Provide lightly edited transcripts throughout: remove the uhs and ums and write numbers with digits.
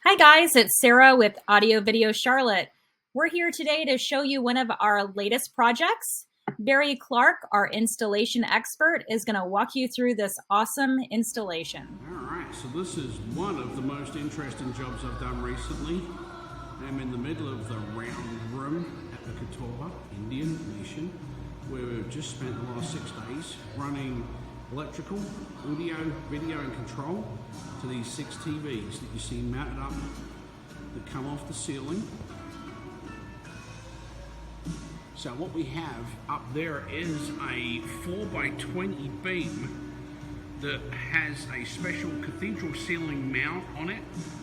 Hi guys, it's Sarah with Audio Video Charlotte. We're here today to show you one of our latest projects. Barry Clark, our installation expert, is going to walk you through this awesome installation. All right, so this is one of the most interesting jobs I've done recently. I'm in the middle of the round room at the Catawba Nation, where we've just spent the last 6 days running electrical, audio, video and control to these 6 TVs that you see mounted up that come off the ceiling. So what we have up there is a 4x20 beam that has a special cathedral ceiling mount on it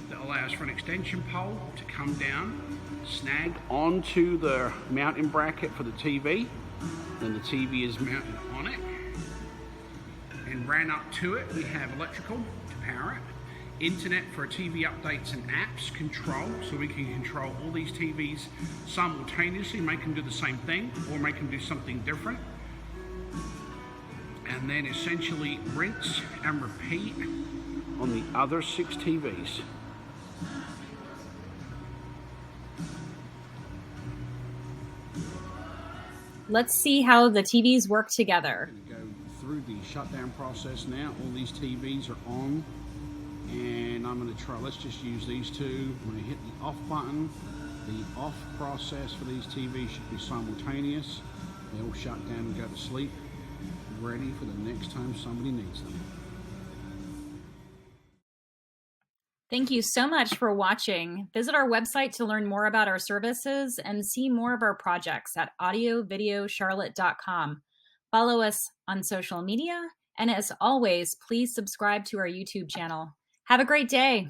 that allows for an extension pole to come down, snag onto the mounting bracket for the TV. Then the TV is mounted on it. And ran up to it, we have electrical to power it, internet for TV updates and apps control, so we can control all these TVs simultaneously, make them do the same thing or make them do something different. And then essentially rinse and repeat on the other 6 TVs. Let's see how the TVs work together. Go through the shutdown process now. All these TVs are on, and I'm going to try, let's just use these two. I'm going to hit the off button. The off process for these TVs should be simultaneous. They all shut down and go to sleep, ready for the next time somebody needs them. Thank you so much for watching. Visit our website to learn more about our services and see more of our projects at audiovideocharlotte.com. Follow us on social media, and as always, please subscribe to our YouTube channel. Have a great day.